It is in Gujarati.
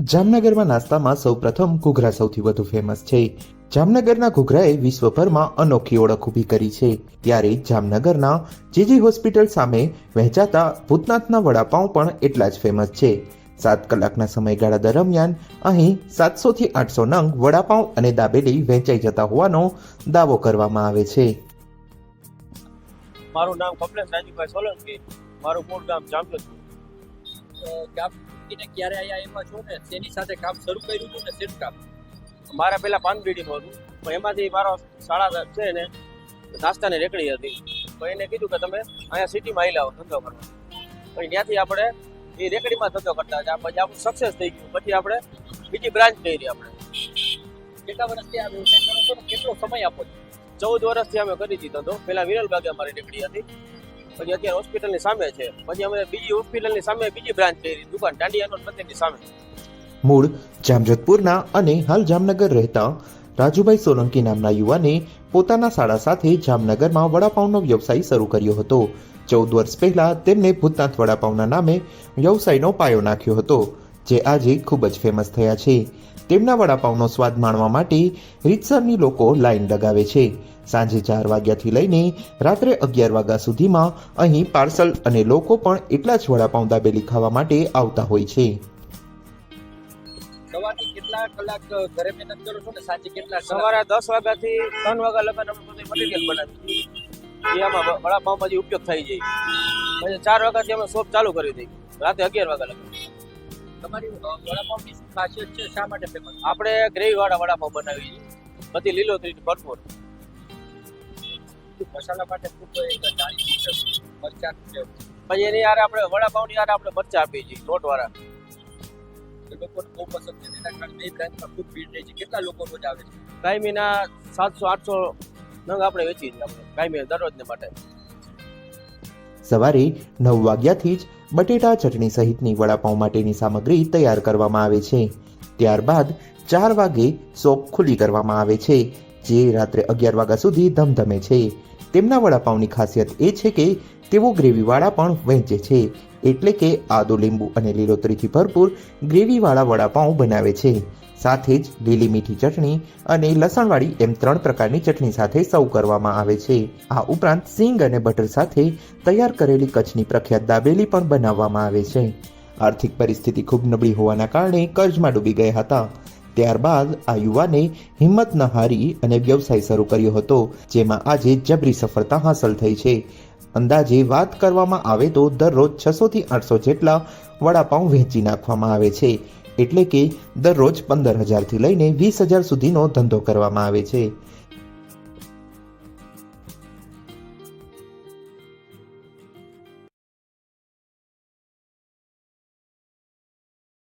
જામનગરમાં નાસ્તામાં સૌપ્રથમ ઘૂઘરા સૌથી વધુ ફેમસ છે. જામનગરના ઘૂઘરાએ વિશ્વભરમાં અનોખી ઓળખ ઊભી કરી છે. ત્યારે જામનગરના જીજી હોસ્પિટલ સામે વહેંચાતા ભૂતનાથના વડાપાઉં પણ એટલા જ ફેમસ છે. 7 કલાકના સમયગાળા દરમિયાન અહીં 700 થી 800 નંગ વડાપાઉં અને દાબેલી વહેંચાઈ જતા હોવાનો દાવો કરવામાં આવે છે. મારું નામ કમલેશ રાજુભાઈ સોલંકી. મારું મૂળ ગામ જામનગર. કામ ક્યારે આયા એમાં છો ને તેની સાથે કામ શરૂ કર્યું હતું ને શેનું કામ? મારા પહેલા પાનબીડીનું હતું, પણ એમાંથી મારો શાળા છે ને નાસ્તાની રેકડી હતી. તો એને કીધું કે તમે અહીંયા સિટીમાં આવી લાવો ધંધો કરવા. પછી ત્યાંથી આપણે એ રેકડીમાં ધંધો કરતા હતા. પછી આપણું સક્સેસ થઈ ગયું. પછી આપણે બીજી બ્રાન્ચ કરી આપણે. કેટલા વર્ષથી આ વ્યવસાય કરો છો ને કેટલો સમય આપો છો? 14 વર્ષથી અમે કરી હતી ધંધો. પહેલા વિરલબાગે અમારી રેકડી હતી, પછી અત્યારે હોસ્પિટલની સામે છે. પછી અમે બીજી હોસ્પિટલની સામે બીજી બ્રાન્ચ કરી, દુકાન દાંડિયાનો મંદિરની સામે. મૂળ જામજોધપુરના અને હાલ જામનગર રહેતા રાજુભાઈ સોલંકી નામના યુવાને પોતાના શાળા સાથે જામનગરમાં વડાપાઉંનો વ્યવસાય શરૂ કર્યો હતો. 14 વર્ષ પહેલા તેમને ભૂતનાથ વડાપાઉંના નામે વ્યવસાયનો પાયો નાખ્યો હતો, જે આજે ખૂબ જ ફેમસ થયા છે. તેમના વડાપાઉંનો સ્વાદ માણવા માટે રીતસરની લોકો લાઈન લગાવે છે. સાંજે 4 વાગ્યાથી લઈને રાત્રે 11 વાગ્યા સુધીમાં અહીં પાર્સલ અને લોકો પણ એટલા જ વડાપાઉં દાબેલી ખાવા માટે આવતા હોય છે. સવારથી કેટલા કલાક ઘરે મહેનત કરો છો ને સાંજે કેટલા કલાક? સવારે 10 વાગ્યાથી 3 વાગ્યા લગાડ અમે બધું મટીરિયલ બનાવી એ આમાં વડાપાઉંમાં જે ઉપયોગ થઈ જાય. પછી 4 વાગ્યાથી અમે શોપ ચાલુ કરી દઈએ, રાતે 11 વાગ્યા લગાડ. તમારી વડાપાઉંની શું ખાસિયત છે? શા માટે ફેમસ? આપણે ગ્રેવીવાળા વડાપાઉં બનાવીએ છીએ, બધી લીલોતરી ભરપૂર. મસાલા માટે ખૂબ જાણીતી મરચાં છે. પછી એની યાર આપણે વડાપાઉંની યાર આપણે મરચાં આપીએ છીએ લોટવાળા. લોકોને બહુ પસંદ છે, એના કારણે બે બ્રાન્ચમાં ખૂબ ભીડ રહે છે. કેટલા લોકો રોજ આવે છે? કાયમીના 700-800 નંગ આપણે વેચીએ છીએ આપણે કાયમી દરરોજને માટે. સવારે 9 વાગ્યાથી જ બટેટા ચટણી સહિતની વડાપાઉં માટેની સામગ્રી તૈયાર કરવામાં આવે છે. ત્યારબાદ 4 વાગે શોપ ખુલ્લી કરવામાં આવે છે, જે રાત્રે 11 વાગ્યા સુધી ધમધમે છે. તેમના વડાપાઉંની ખાસિયત એ છે કે તેઓ ગ્રેવીવાળા પણ વહેંચે છે, એટલે કે આદુ, લીંબુ અને લીલોતરીથી ભરપૂર ગ્રેવીવાળા વડાપાઉં બનાવે છે. સાથે જ લીલી મીઠી ચટણી અને લસણવાળી એમ 3 પ્રકારની ચટણી સાથે સર્વ કરવામાં આવે છે. આ ઉપરાંત સિંગ અને બટર સાથે તૈયાર કરેલી કચ્છની પ્રખ્યાત દાબેલી પણ બનાવવામાં આવે છે. આર્થિક પરિસ્થિતિ ખૂબ નબળી હોવાના કારણે કર્જમાં ડૂબી ગયા હતા. ત્યારબાદ આ યુવાને હિંમત ન હારી અને વ્યવસાય શરૂ કર્યો હતો, જેમાં આજે જબરી સફળતા હાંસલ થઈ છે. અંદાજે વાત કરવામાં આવે તો દરરોજ 600 થી 800 જેટલા વડાપાઉં વહેંચી નાખવામાં આવે છે, એટલે કે દરરોજ 15,000 થી લઈને 20,000 સુધીનો ધંધો કરવામાં આવે છે.